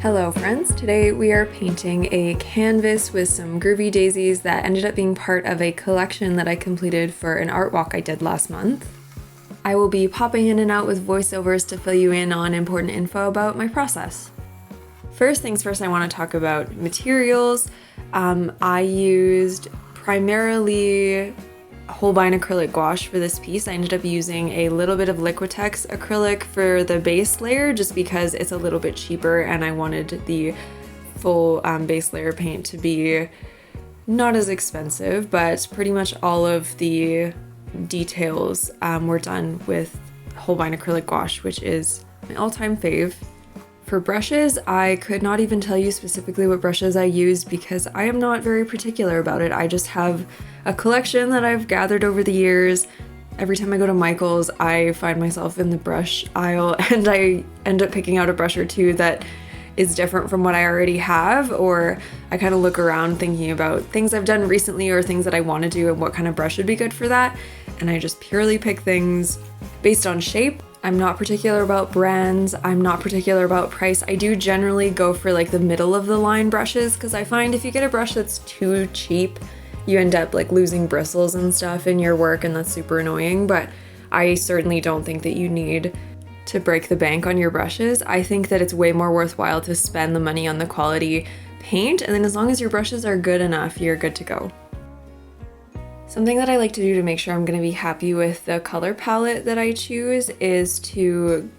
Hello friends, today we are painting a canvas with some groovy daisies that ended up being part of a collection that I completed for an art walk I did last month. I will be popping in and out with voiceovers to fill you in on important info about my process. First things first, I want to talk about materials. I used primarily Holbein acrylic gouache for this piece. I ended up using a little bit of Liquitex acrylic for the base layer just because it's a little bit cheaper and I wanted the full base layer paint to be not as expensive, but pretty much all of the details were done with Holbein acrylic gouache, which is my all-time fave. For brushes, I could not even tell you specifically what brushes I used because I am not very particular about it. I just have a collection that I've gathered over the years. Every time I go to Michael's, I find myself in the brush aisle and I end up picking out a brush or two that is different from what I already have, or I kind of look around thinking about things I've done recently or things that I want to do and what kind of brush would be good for that. And I just purely pick things based on shape. I'm not particular about brands, I'm not particular about price. I do generally go for like the middle of the line brushes because I find if you get a brush that's too cheap, you end up like losing bristles and stuff in your work and that's super annoying, but I certainly don't think that you need to break the bank on your brushes. I think that it's way more worthwhile to spend the money on the quality paint, and then as long as your brushes are good enough, you're good to go. Something that I like to do to make sure I'm going to be happy with the color palette that I choose is to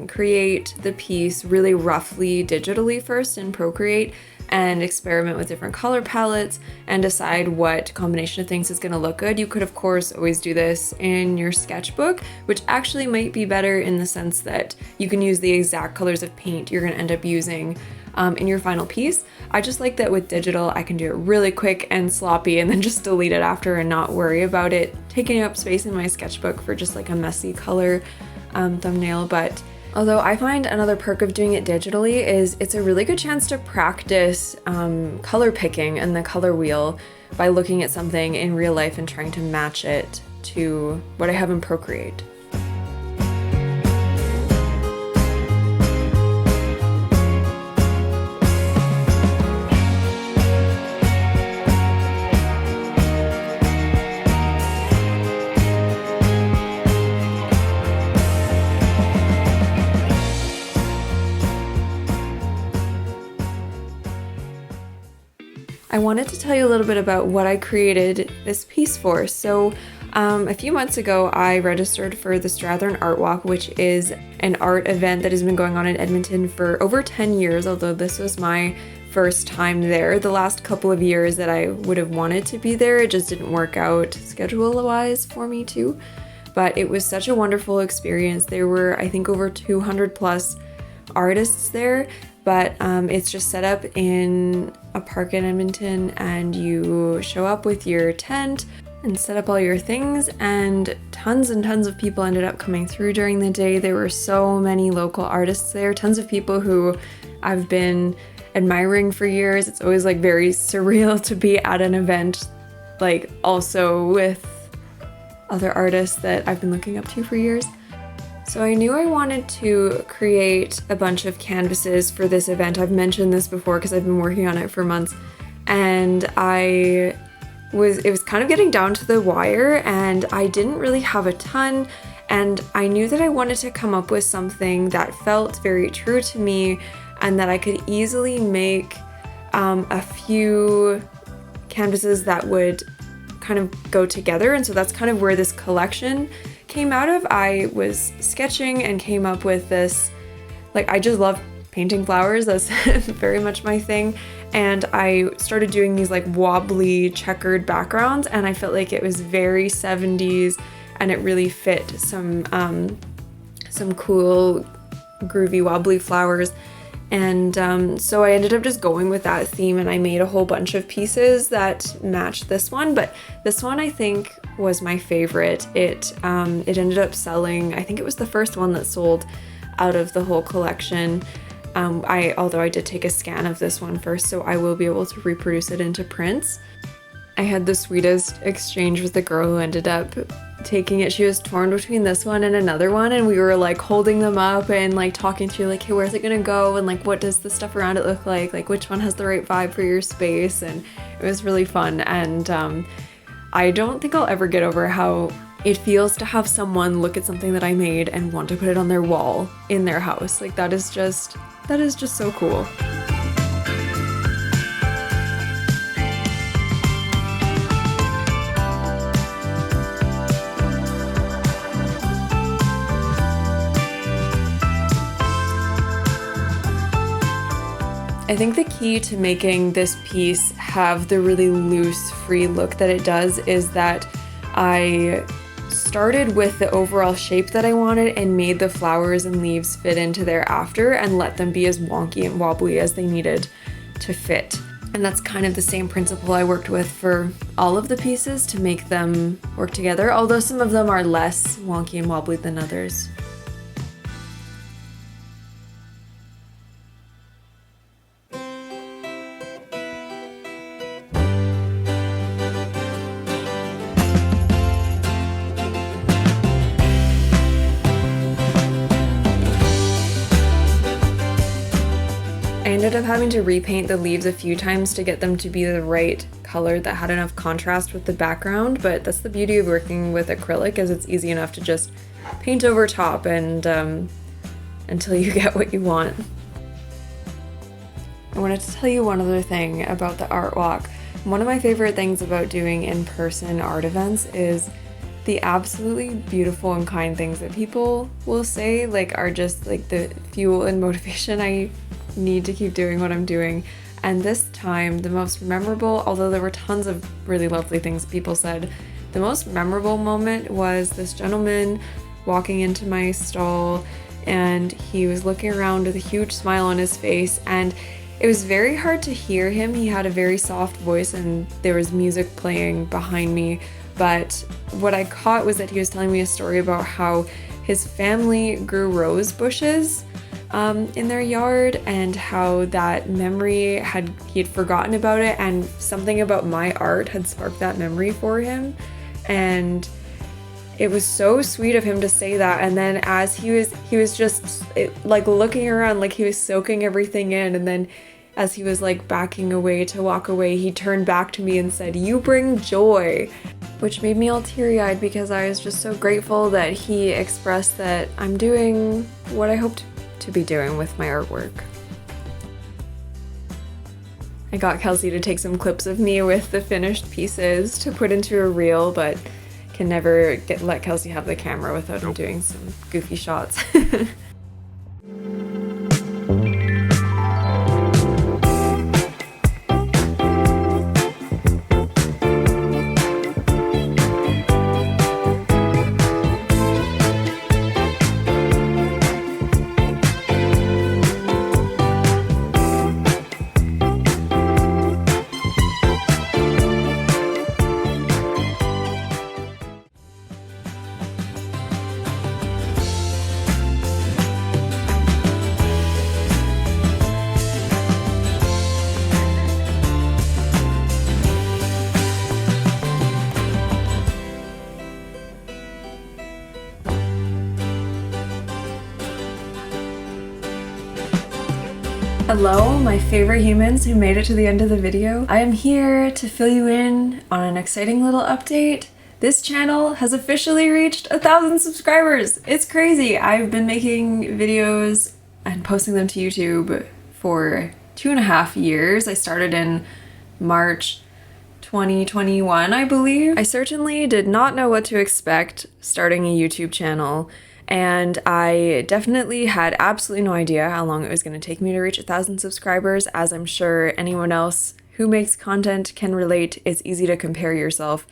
create the piece really roughly digitally first in Procreate and experiment with different color palettes and decide what combination of things is going to look good. You could of course always do this in your sketchbook, which actually might be better in the sense that you can use the exact colors of paint you're going to end up using in your final piece. I just like that with digital I can do it really quick and sloppy and then just delete it after and not worry about it taking up space in my sketchbook for just like a messy color thumbnail. But although I find another perk of doing it digitally is it's a really good chance to practice color picking and the color wheel by looking at something in real life and trying to match it to what I have in Procreate. I wanted to tell you a little bit about what I created this piece for. So a few months ago, I registered for the Strathern Art Walk, which is an art event that has been going on in Edmonton for over 10 years, although this was my first time there. The last couple of years that I would have wanted to be there, it just didn't work out schedule-wise for me too. But it was such a wonderful experience. There were, I think, over 200 plus artists there. But it's just set up in a park in Edmonton and you show up with your tent and set up all your things, and tons of people ended up coming through during the day. There were so many local artists there, tons of people who I've been admiring for years. It's always like very surreal to be at an event like also with other artists that I've been looking up to for years. So I knew I wanted to create a bunch of canvases for this event. I've mentioned this before because I've been working on it for months, and it was kind of getting down to the wire and I didn't really have a ton, and I knew that I wanted to come up with something that felt very true to me and that I could easily make a few canvases that would kind of go together. And so that's kind of where this collection came out of. I was sketching and came up with this, like, I just love painting flowers, that's very much my thing, and I started doing these like wobbly checkered backgrounds and I felt like it was very 70s and it really fit some cool groovy wobbly flowers. And so I ended up just going with that theme and I made a whole bunch of pieces that matched this one, but this one I think was my favorite. It ended up selling, I think it was the first one that sold out of the whole collection. Although I did take a scan of this one first, so I will be able to reproduce it into prints. I had the sweetest exchange with the girl who ended up taking it. She was torn between this one and another one, and we were like holding them up and like talking through like, hey, where's it gonna go, and like what does the stuff around it look like which one has the right vibe for your space. And it was really fun. And I don't think I'll ever get over how it feels to have someone look at something that I made and want to put it on their wall in their house. Like that is just so cool. I think the key to making this piece have the really loose, free look that it does is that I started with the overall shape that I wanted and made the flowers and leaves fit into there after and let them be as wonky and wobbly as they needed to fit. And that's kind of the same principle I worked with for all of the pieces to make them work together, although some of them are less wonky and wobbly than others. I ended up having to repaint the leaves a few times to get them to be the right color that had enough contrast with the background, but that's the beauty of working with acrylic, is it's easy enough to just paint over top and until you get what you want. I wanted to tell you one other thing about the art walk. One of my favorite things about doing in-person art events is the absolutely beautiful and kind things that people will say, like, are just like the fuel and motivation I need to keep doing what I'm doing. And this time, the most memorable, although there were tons of really lovely things people said, the most memorable moment was this gentleman walking into my stall, and he was looking around with a huge smile on his face, and it was very hard to hear him. He had a very soft voice and there was music playing behind me, but what I caught was that he was telling me a story about how his family grew rose bushes in their yard, and how that memory he had forgotten about it, and something about my art had sparked that memory for him. And it was so sweet of him to say that. And then as he was just like looking around, like he was soaking everything in, and then as he was like backing away to walk away, he turned back to me and said, "You bring joy," which made me all teary-eyed because I was just so grateful that he expressed that I'm doing what I hoped to be doing with my artwork. I got Kelsey to take some clips of me with the finished pieces to put into a reel, but can never let Kelsey have the camera without him doing some goofy shots. Hello, my favorite humans who made it to the end of the video. I am here to fill you in on an exciting little update. This channel has officially reached 1,000 subscribers. It's crazy. I've been making videos and posting them to YouTube for 2.5 years. I started in March 2021, I believe. I certainly did not know what to expect starting a YouTube channel, and I definitely had absolutely no idea how long it was going to take me to reach 1,000 subscribers. As I'm sure anyone else who makes content can relate, it's easy to compare yourself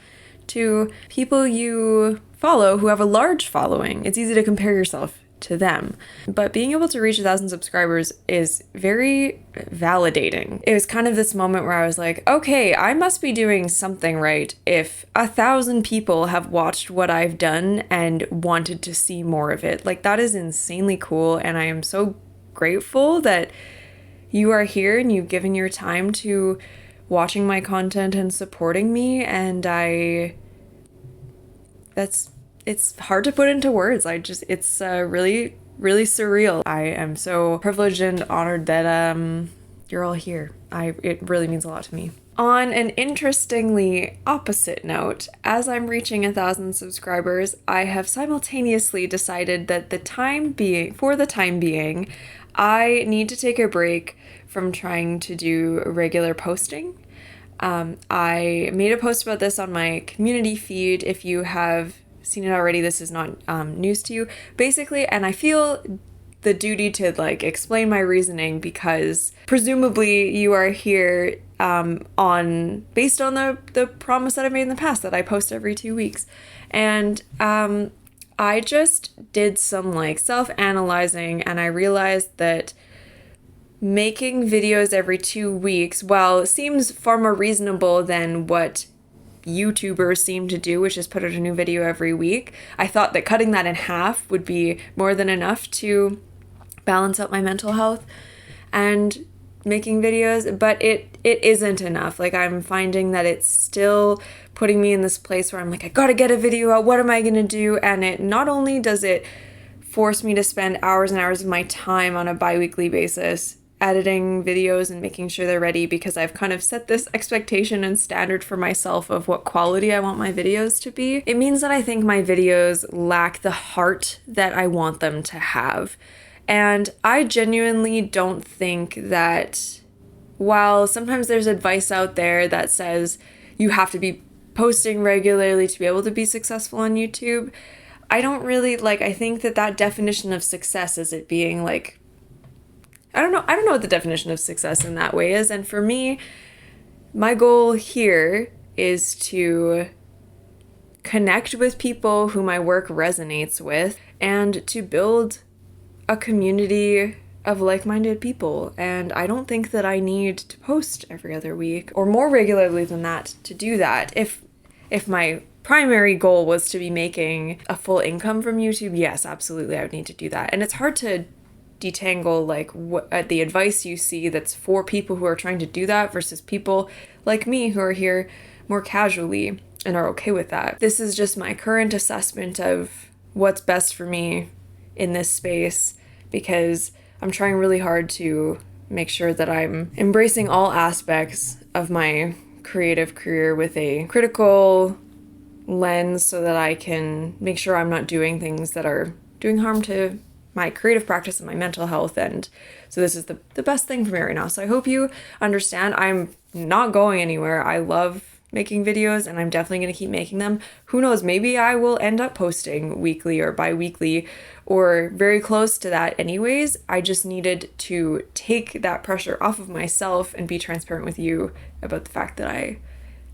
to people you follow who have a large following. It's easy to compare yourself to them. But being able to reach 1,000 subscribers is very validating. It was kind of this moment where I was like, okay, I must be doing something right if 1,000 people have watched what I've done and wanted to see more of it. Like, that is insanely cool, and I am so grateful that you are here and you've given your time to watching my content and supporting me, and that's it's hard to put into words. It's really, really surreal. I am so privileged and honored that you're all here. It really means a lot to me. On an interestingly opposite note, as I'm reaching 1,000 subscribers, I have simultaneously decided that for the time being, I need to take a break from trying to do regular posting. I made a post about this on my community feed. If you have seen it already, this is not news to you. Basically, and I feel the duty to like explain my reasoning because presumably you are here based on the promise that I've made in the past that I post every 2 weeks. And I just did some like self-analyzing, and I realized that making videos every 2 weeks, while it seems far more reasonable than what YouTubers seem to do, which is put out a new video every week, I thought that cutting that in half would be more than enough to balance out my mental health and making videos, but it isn't enough. Like, I'm finding that it's still putting me in this place where I'm like, I gotta get a video out, what am I gonna do? And it not only does it force me to spend hours and hours of my time on a bi-weekly basis editing videos and making sure they're ready, because I've kind of set this expectation and standard for myself of what quality I want my videos to be. It means that I think my videos lack the heart that I want them to have. And I genuinely don't think that, while sometimes there's advice out there that says you have to be posting regularly to be able to be successful on YouTube, I don't really I think that definition of success is it being like, I don't know what the definition of success in that way is. And for me, my goal here is to connect with people who my work resonates with and to build a community of like-minded people. And I don't think that I need to post every other week or more regularly than that to do that. If my primary goal was to be making a full income from YouTube, yes, absolutely, I would need to do that. And it's hard to detangle what the advice you see that's for people who are trying to do that versus people like me who are here more casually and are okay with that. This is just my current assessment of what's best for me in this space, because I'm trying really hard to make sure that I'm embracing all aspects of my creative career with a critical lens so that I can make sure I'm not doing things that are doing harm to my creative practice and my mental health. And so this is the best thing for me right now. So I hope you understand. I'm not going anywhere. I love making videos and I'm definitely going to keep making them. Who knows, maybe I will end up posting weekly or bi-weekly or very close to that anyways. I just needed to take that pressure off of myself and be transparent with you about the fact that I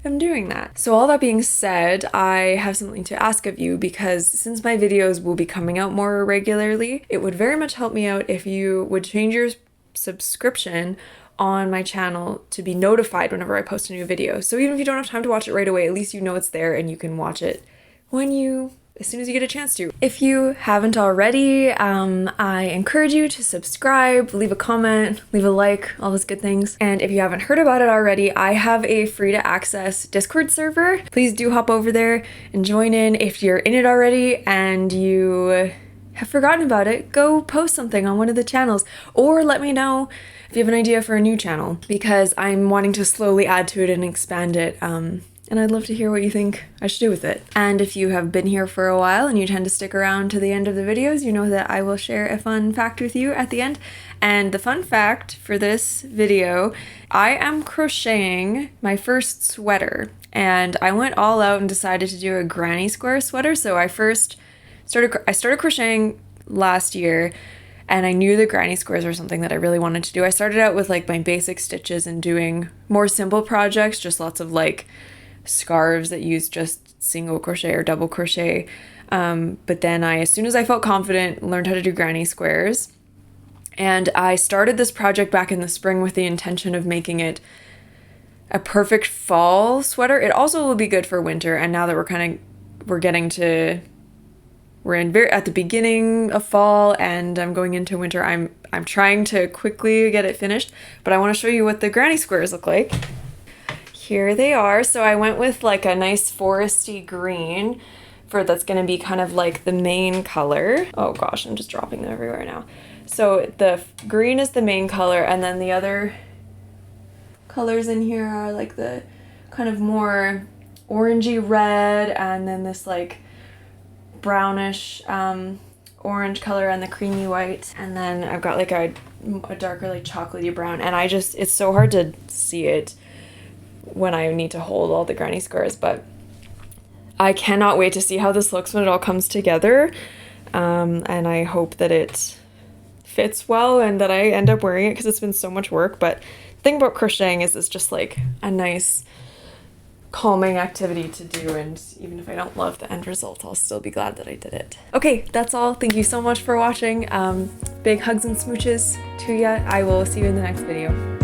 am doing that. So all that being said, I have something to ask of you, because since my videos will be coming out more regularly, it would very much help me out if you would change your subscription on my channel to be notified whenever I post a new video. So even if you don't have time to watch it right away, at least you know it's there and you can watch it as soon as you get a chance to. If you haven't already, I encourage you to subscribe, leave a comment, leave a like, all those good things. And if you haven't heard about it already, I have a free to access Discord server. Please do hop over there and join in. If you're in it already and you have forgotten about it, go post something on one of the channels, or let me know if you have an idea for a new channel, because I'm wanting to slowly add to it and expand it. And I'd love to hear what you think I should do with it. And if you have been here for a while and you tend to stick around to the end of the videos, you know that I will share a fun fact with you at the end. And the fun fact for this video, I am crocheting my first sweater. And I went all out and decided to do a granny square sweater. So I started crocheting last year, and I knew the granny squares were something that I really wanted to do. I started out with my basic stitches and doing more simple projects, just lots of scarves that use just single crochet or double crochet. But then as soon as I felt confident, learned how to do granny squares. And I started this project back in the spring with the intention of making it a perfect fall sweater. It also will be good for winter. And now that we're at the beginning of fall and I'm going into winter, I'm trying to quickly get it finished, but I want to show you what the granny squares look like. Here they are. So I went with a nice foresty green that's gonna be kind of like the main color. Oh gosh, I'm just dropping them everywhere now. So the green is the main color, and then the other colors in here are like the kind of more orangey red, and then this like brownish orange color and the creamy white, and then I've got like a darker like chocolatey brown, and it's so hard to see it when I need to hold all the granny squares, but I cannot wait to see how this looks when it all comes together, and I hope that it fits well and that I end up wearing it because it's been so much work. But the thing about crocheting is it's just like a nice calming activity to do, and even if I don't love the end result, I'll still be glad that I did it. Okay, that's all. Thank you so much for watching. Big hugs and smooches to ya. I will see you in the next video.